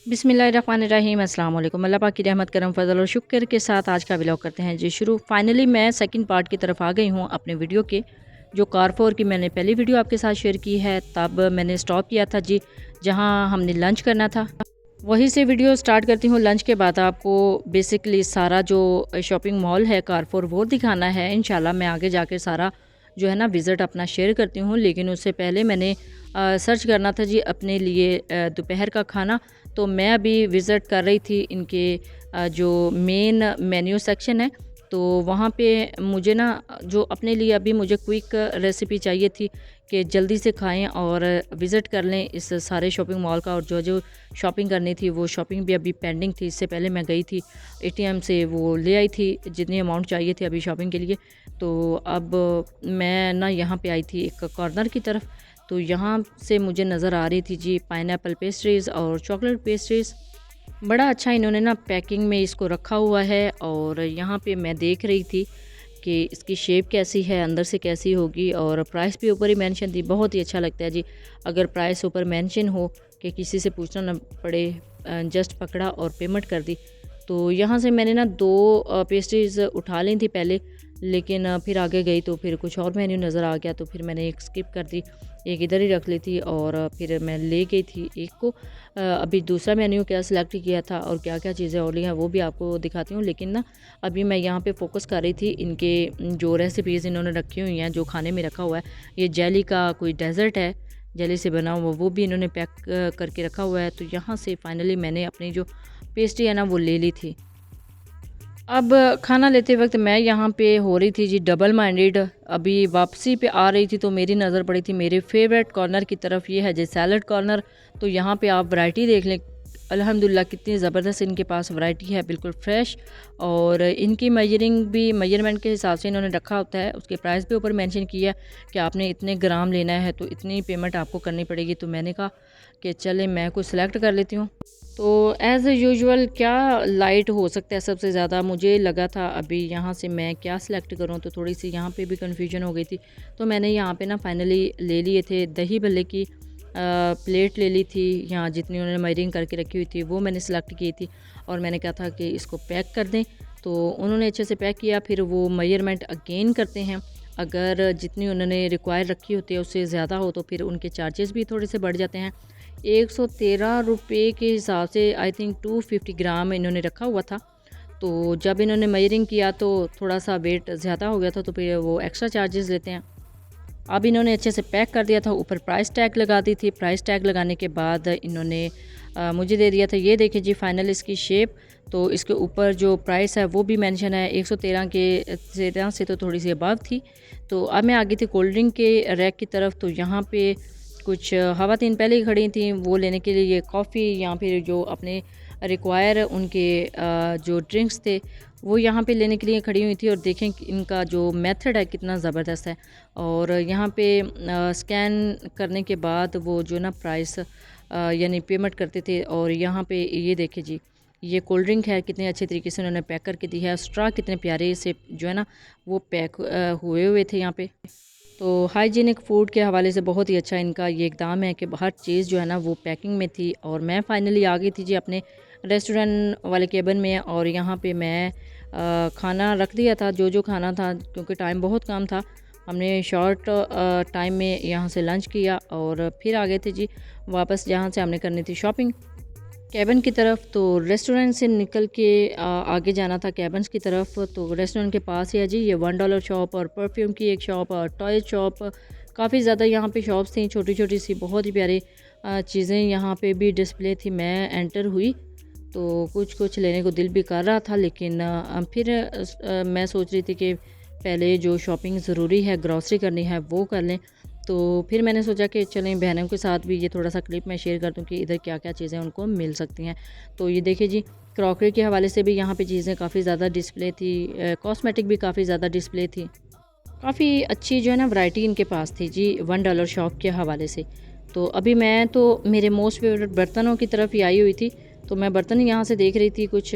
बिस्मिल्लाहिर्रहमानिर्रहीम अस्सलाम वालेकुम। अल्लाह पाक की रहमत करम फजल और शुक्र के साथ आज का व्लॉग करते हैं जी शुरू। फाइनली मैं सेकंड पार्ट की तरफ आ गई हूँ अपने वीडियो के। जो कारफोर की मैंने पहली वीडियो आपके साथ शेयर की है, तब मैंने स्टॉप किया था जी जहाँ हमने लंच करना था। वहीं से वीडियो स्टार्ट करती हूँ। लंच के बाद आपको बेसिकली सारा जो शॉपिंग मॉल है कारफोर वो दिखाना है। इंशाल्लाह मैं आगे जाके सारा जो है ना विज़िट अपना शेयर करती हूँ, लेकिन उससे पहले मैंने सर्च करना था जी अपने लिए दोपहर का खाना। तो मैं अभी विज़िट कर रही थी इनके जो मेन मेन्यू सेक्शन है, तो वहाँ पे मुझे ना जो अपने लिए अभी मुझे क्विक रेसिपी चाहिए थी कि जल्दी से खाएं और विज़िट कर लें इस सारे शॉपिंग मॉल का। और जो जो शॉपिंग करनी थी वो शॉपिंग भी अभी पेंडिंग थी। इससे पहले मैं गई थी एटीएम से, वो ले आई थी जितनी अमाउंट चाहिए थी अभी शॉपिंग के लिए। तो अब मैं ना यहाँ पे आई थी एक कॉर्नर की तरफ। तो यहाँ से मुझे नज़र आ रही थी जी पाइनएप्पल पेस्ट्रीज़ और चॉकलेट पेस्ट्रीज़। बड़ा अच्छा इन्होंने ना पैकिंग में इसको रखा हुआ है। और यहाँ पे मैं देख रही थी कि इसकी शेप कैसी है, अंदर से कैसी होगी, और प्राइस भी ऊपर ही मेंशन थी। बहुत ही अच्छा लगता है जी अगर प्राइस ऊपर मेंशन हो कि किसी से पूछना ना पड़े, जस्ट पकड़ा और पेमेंट कर दी। तो यहाँ से मैंने ना दो पेस्ट्रीज़ उठा ली थी पहले, लेकिन फिर आगे गई तो फिर कुछ और मेन्यू नज़र आ गया, तो फिर मैंने एक स्किप कर दी, एक इधर ही रख ली थी और फिर मैं ले गई थी एक को। अभी दूसरा मेन्यू क्या सिलेक्ट किया था और क्या क्या चीज़ें और ली हैं वो भी आपको दिखाती हूँ। लेकिन ना अभी मैं यहाँ पे फोकस कर रही थी इनके जो रेसिपीज़ इन्होंने रखी हुई हैं, जो खाने में रखा हुआ है। ये जेली का कोई डेज़र्ट है, जेली से बना हुआ, वो भी इन्होंने पैक करके रखा हुआ है। तो यहाँ से फाइनली मैंने अपनी जो पेस्ट्री है ना वो ले ली थी। अब खाना लेते वक्त मैं यहाँ पे हो रही थी जी डबल माइंडेड। अभी वापसी पे आ रही थी तो मेरी नज़र पड़ी थी मेरे फेवरेट कॉर्नर की तरफ, ये है जी सैलड कॉर्नर। तो यहाँ पे आप वैरायटी देख लें, अल्हम्दुलिल्लाह कितनी ज़बरदस्त इनके पास वैरायटी है, बिल्कुल फ्रेश। और इनकी मेजरिंग भी मेजरमेंट के हिसाब से इन्होंने रखा होता है। उसके प्राइस भी ऊपर मेंशन किया है कि आपने इतने ग्राम लेना है तो इतनी पेमेंट आपको करनी पड़ेगी। तो मैंने कहा कि चले मैं कुछ सिलेक्ट कर लेती हूँ। तो एज़ यूजुअल क्या लाइट हो सकता है सबसे ज़्यादा, मुझे लगा था अभी यहाँ से मैं क्या सिलेक्ट करूँ, तो थोड़ी सी यहाँ पे भी कन्फ्यूजन हो गई थी। तो मैंने यहाँ पे ना फाइनली ले लिए थे दही भल्ले की प्लेट ले ली थी। यहाँ जितनी उन्होंने मेजरिंग करके रखी हुई थी वो मैंने सेलेक्ट की थी, और मैंने कहा था कि इसको पैक कर दें। तो उन्होंने अच्छे से पैक किया। फिर वो मेजरमेंट अगेन करते हैं, अगर जितनी उन्होंने रिक्वायर रखी होती है उससे ज़्यादा हो तो फिर उनके चार्जेस भी थोड़े से बढ़ जाते हैं। 113 रुपये के हिसाब से आई थिंक 250 ग्राम इन्होंने रखा हुआ था। तो जब इन्होंने मेजरिंग किया तो थोड़ा सा वेट ज़्यादा हो गया था, तो फिर वो एक्स्ट्रा चार्जेस लेते हैं। अब इन्होंने अच्छे से पैक कर दिया था, ऊपर प्राइस टैग लगा दी थी। प्राइस टैग लगाने के बाद इन्होंने मुझे दे दिया था, ये देखिए जी फाइनल इसकी शेप। तो इसके ऊपर जो प्राइस है वो भी मेंशन है 113 के 13 से तो थोड़ी सी अबव थी। तो अब मैं आ गई थी कोल्ड ड्रिंक के रैक की तरफ। तो यहाँ पे कुछ ख़वातीन पहले ही खड़ी थी वो लेने के लिए ये कॉफ़ी या फिर जो अपने रिक्वायर उनके जो ड्रिंक्स थे वो यहाँ पे लेने के लिए खड़ी हुई थी। और देखें कि इनका जो मेथड है कितना ज़बरदस्त है। और यहाँ पे स्कैन करने के बाद वो जो ना प्राइस यानी पेमेंट करते थे। और यहाँ पे ये देखें जी ये कोल्ड ड्रिंक है, कितने अच्छे तरीके से उन्होंने पैक करके दी है। स्ट्रा कितने प्यारे से जो है ना वो पैक हुए हुए थे यहाँ पे। तो हाइजीनिक फ़ूड के हवाले से बहुत ही अच्छा इनका ये इकदाम है कि हर चीज़ जो है ना वो पैकिंग में थी। और मैं फ़ाइनली आ गई थी जी अपने रेस्टोरेंट वाले केबिन में। और यहाँ पे मैं खाना रख दिया था, जो जो खाना था, क्योंकि टाइम बहुत कम था। हमने शॉर्ट टाइम में यहाँ से लंच किया और फिर आ गए थे जी वापस जहाँ से हमने करनी थी शॉपिंग केबिन की तरफ। तो रेस्टोरेंट से निकल के आगे जाना था केबिन्स की तरफ। तो रेस्टोरेंट के पास ही है जी ये $1 शॉप और परफ्यूम की एक शॉप और टॉय शॉप। काफ़ी ज़्यादा यहाँ पे शॉप्स थी, छोटी छोटी सी, बहुत ही प्यारी चीज़ें यहाँ पे भी डिस्प्ले थी। मैं एंटर हुई तो कुछ कुछ लेने को दिल भी कर रहा था, लेकिन फिर मैं सोच रही थी कि पहले जो शॉपिंग ज़रूरी है, ग्रॉसरी करनी है, वो कर लें। तो फिर मैंने सोचा कि चलें बहनों के साथ भी ये थोड़ा सा क्लिप मैं शेयर कर दूं कि इधर क्या क्या चीज़ें उनको मिल सकती हैं। तो ये देखिए जी क्रॉकरी के हवाले से भी यहाँ पे चीज़ें काफ़ी ज़्यादा डिस्प्ले थी, कॉस्मेटिक भी काफ़ी ज़्यादा डिस्प्ले थी। काफ़ी अच्छी जो है ना वैरायटी इनके पास थी जी $1 शॉप के हवाले से। तो अभी मैं तो मेरे मोस्ट फेवरेट बर्तनों की तरफ ही आई हुई थी। तो मैं बर्तन यहाँ से देख रही थी कुछ,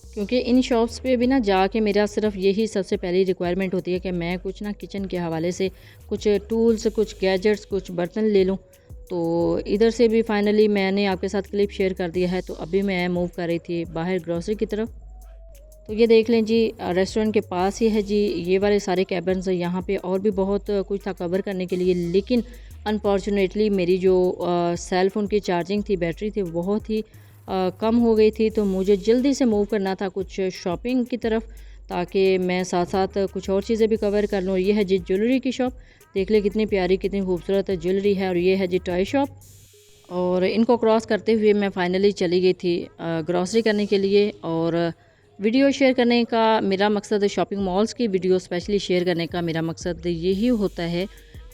क्योंकि इन शॉप्स पे भी ना जाके मेरा सिर्फ यही सबसे पहली रिक्वायरमेंट होती है कि मैं कुछ ना किचन के हवाले से कुछ टूल्स, कुछ गैजेट्स, कुछ बर्तन ले लूँ। तो इधर से भी फाइनली मैंने आपके साथ क्लिप शेयर कर दिया है। तो अभी मैं मूव कर रही थी बाहर ग्रोसरी की तरफ। तो ये देख लें जी, रेस्टोरेंट के पास ही है जी ये वाले सारे कैबिन्स। यहाँ पे और भी बहुत कुछ था कवर करने के लिए, लेकिन अनफॉर्चुनेटली मेरी जो सेल फ़ोन की चार्जिंग थी, बैटरी थी, बहुत ही कम हो गई थी। तो मुझे जल्दी से मूव करना था कुछ शॉपिंग की तरफ, ताकि मैं साथ साथ कुछ और चीज़ें भी कवर कर लूँ। ये है जी ज्वेलरी की शॉप, देख ले कितनी प्यारी कितनी खूबसूरत ज्वेलरी है। और ये है जी टॉय शॉप, और इनको क्रॉस करते हुए मैं फ़ाइनली चली गई थी ग्रॉसरी करने के लिए। और वीडियो शेयर करने का मेरा मकसद, शॉपिंग मॉल्स की वीडियो स्पेशली शेयर करने का मेरा मकसद यही होता है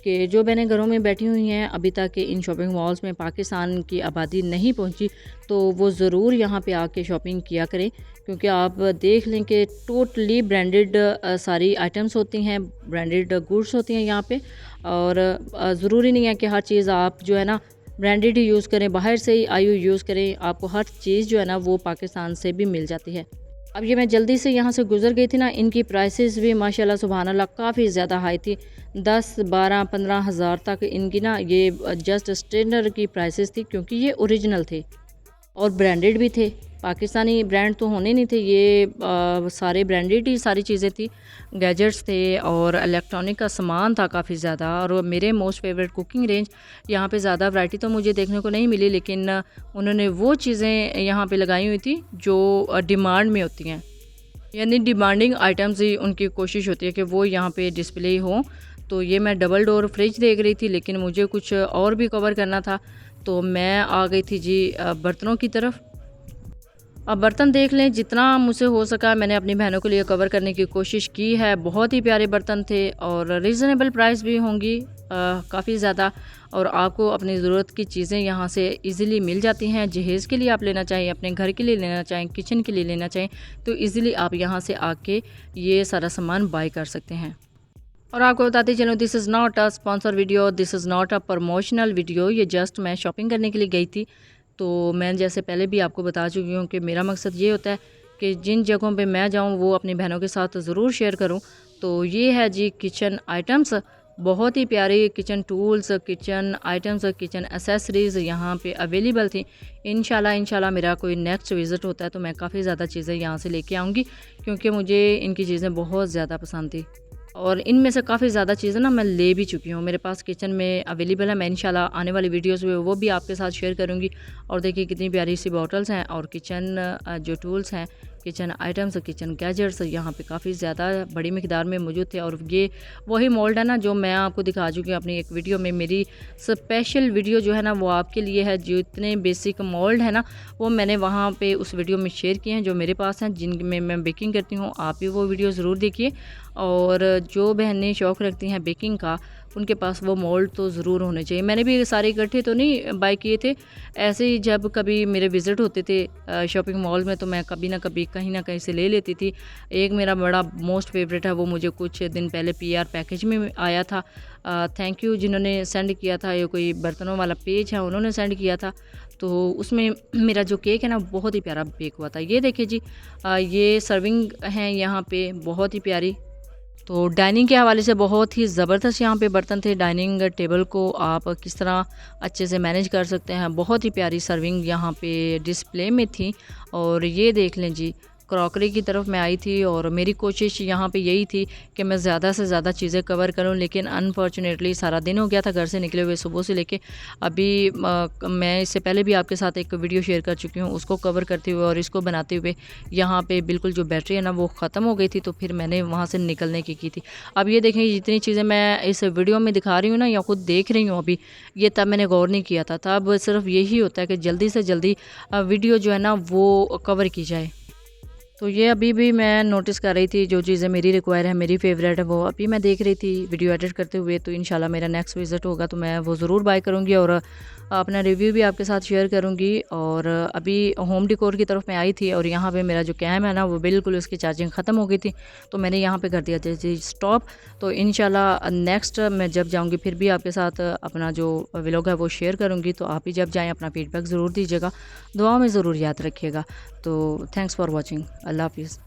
कि जो बहनें घरों में बैठी हुई हैं, अभी तक इन शॉपिंग मॉल्स में पाकिस्तान की आबादी नहीं पहुंची, तो वो ज़रूर यहाँ पे आके शॉपिंग किया करें। क्योंकि आप देख लें कि टोटली ब्रांडेड सारी आइटम्स होती हैं, ब्रांडेड गुड्स होती हैं यहाँ पे। और ज़रूरी नहीं है कि हर चीज़ आप जो है ना ब्रांडेड ही यूज़ करें, बाहर से ही आई यूज़ करें। आपको हर चीज़ जो है ना वो पाकिस्तान से भी मिल जाती है। अब ये मैं जल्दी से यहाँ से गुज़र गई थी ना, इनकी प्राइसेस भी माशाल्लाह सुभान अल्लाह काफ़ी ज़्यादा हाई थी। 10, 12, 15 हज़ार तक इनकी ना ये जस्ट स्टैंडर्ड की प्राइसेस थी, क्योंकि ये ओरिजिनल थे और ब्रांडेड भी थे। पाकिस्तानी ब्रांड तो होने नहीं थे, ये सारे ब्रांडेड ही सारी चीज़ें थी। गैजेट्स थे और इलेक्ट्रॉनिक का सामान था काफ़ी ज़्यादा। और मेरे मोस्ट फेवरेट कुकिंग रेंज, यहाँ पे ज़्यादा वैरायटी तो मुझे देखने को नहीं मिली, लेकिन उन्होंने वो चीज़ें यहाँ पे लगाई हुई थी जो डिमांड में होती हैं, यानी डिमांडिंग आइटम्स ही उनकी कोशिश होती है कि वो यहाँ पे डिस्प्ले हो। तो ये मैं डबल डोर फ्रिज देख रही थी, लेकिन मुझे कुछ और भी कवर करना था, तो मैं आ गई थी जी बर्तनों की तरफ। अब बर्तन देख लें, जितना मुझसे हो सका मैंने अपनी बहनों के लिए कवर करने की कोशिश की है। बहुत ही प्यारे बर्तन थे और रीज़नेबल प्राइस भी होंगी काफ़ी ज़्यादा। और आपको अपनी ज़रूरत की चीज़ें यहाँ से इजीली मिल जाती हैं। जहेज़ के लिए आप लेना चाहें, अपने घर के लिए लेना चाहें, किचन के लिए लेना चाहें, तो इजीली आप यहाँ से आके ये सारा सामान बाय कर सकते हैं। और आपको बताते चलो, this is not a sponsor video, this is not a promotional video. ये जस्ट मैं शॉपिंग करने के लिए गई थी। तो मैं जैसे पहले भी आपको बता चुकी हूँ कि मेरा मकसद ये होता है कि जिन जगहों पे मैं जाऊँ वो अपनी बहनों के साथ ज़रूर शेयर करूँ। तो ये है जी किचन आइटम्स, बहुत ही प्यारे kitchen tools, kitchen items, kitchen accessories यहाँ पे अवेलेबल थी। इंशाल्लाह मेरा कोई नेक्स्ट विज़िट होता है तो मैं काफ़ी ज़्यादा चीज़ें यहाँ से लेके आऊँगी, क्योंकि मुझे इनकी चीज़ें बहुत ज़्यादा पसंद थी। और इनमें से काफ़ी ज़्यादा चीज़ें ना मैं ले भी चुकी हूँ, मेरे पास किचन में अवेलेबल है। मैं इंशाल्लाह आने वाली वीडियोस में वो भी आपके साथ शेयर करूँगी। और देखिए कितनी प्यारी सी बॉटल्स हैं और किचन जो टूल्स हैं, किचन आइटम्स, किचन गैजेट्स यहाँ पे काफ़ी ज़्यादा बड़ी मिकदार में मौजूद थे। और ये वही मोल्ड है ना जो मैं आपको दिखा चुकी हूँ अपनी एक वीडियो में। मेरी स्पेशल वीडियो जो है ना वो आपके लिए है। जो इतने बेसिक मोल्ड है ना वो मैंने वहाँ पे उस वीडियो में शेयर किए हैं जो मेरे पास हैं, जिनमें मैं बेकिंग करती हूँ। आप भी वो वीडियो ज़रूर देखिए। और जो बहनें शौक़ रखती हैं बेकिंग का, उनके पास वो मोल्ड तो ज़रूर होने चाहिए। मैंने भी सारे इकट्ठे तो नहीं बाय किए थे, ऐसे ही जब कभी मेरे विज़िट होते थे शॉपिंग मॉल में तो मैं कभी ना कभी कहीं ना कहीं से ले लेती थी। एक मेरा बड़ा मोस्ट फेवरेट है, वो मुझे कुछ दिन पहले PR पैकेज में आया था। थैंक यू जिन्होंने सेंड किया था, ये कोई बर्तनों वाला पेज है उन्होंने सेंड किया था। तो उसमें मेरा जो केक है ना बहुत ही प्यारा बेक हुआ था। ये देखिए जी ये सर्विंग हैं यहाँ पे बहुत ही प्यारी। तो डाइनिंग के हवाले से बहुत ही ज़बरदस्त यहाँ पे बर्तन थे। डाइनिंग टेबल को आप किस तरह अच्छे से मैनेज कर सकते हैं, बहुत ही प्यारी सर्विंग यहाँ पे डिस्प्ले में थी। और ये देख लें जी क्रॉकरी की तरफ मैं आई थी और मेरी कोशिश यहाँ पे यही थी कि मैं ज़्यादा से ज़्यादा चीज़ें कवर करूँ, लेकिन अनफॉर्चुनेटली सारा दिन हो गया था घर से निकले हुए सुबह से लेके अभी। मैं इससे पहले भी आपके साथ एक वीडियो शेयर कर चुकी हूँ, उसको कवर करते हुए और इसको बनाते हुए यहाँ पे बिल्कुल जो बैटरी है ना वो ख़त्म हो गई थी। तो फिर मैंने वहाँ से निकलने की थी। अब ये देखें जितनी चीज़ें मैं इस वीडियो में दिखा रही हूँ ना या ख़ुद देख रही हूँ अभी, ये तब मैंने गौर नहीं किया था। तब सिर्फ यही होता है कि जल्दी से जल्दी वीडियो जो है ना वो कवर की जाए। तो ये अभी भी मैं नोटिस कर रही थी, जो चीज़ें मेरी रिक्वायर है, मेरी फेवरेट है, वो अभी मैं देख रही थी वीडियो एडिट करते हुए। तो इंशाल्लाह मेरा नेक्स्ट विज़िट होगा तो मैं वो ज़रूर बाय करूँगी और अपना रिव्यू भी आपके साथ शेयर करूँगी। और अभी होम डेकोर की तरफ मैं आई थी और यहाँ पे मेरा जो कैम है ना वो बिल्कुल उसकी चार्जिंग ख़त्म हो गई थी, तो मैंने यहाँ पे कर दिया जी स्टॉप। तो इंशाल्लाह नेक्स्ट मैं जब जाऊँगी फिर भी आपके साथ अपना जो व्लॉग है वो शेयर करूँगी। तो आप ही जब जाएँ अपना फीडबैक ज़रूर दीजिएगा, दुआ में ज़रूर याद रखिएगा। तो थैंक्स फॉर वॉचिंग, अल्लाह हाफिज़।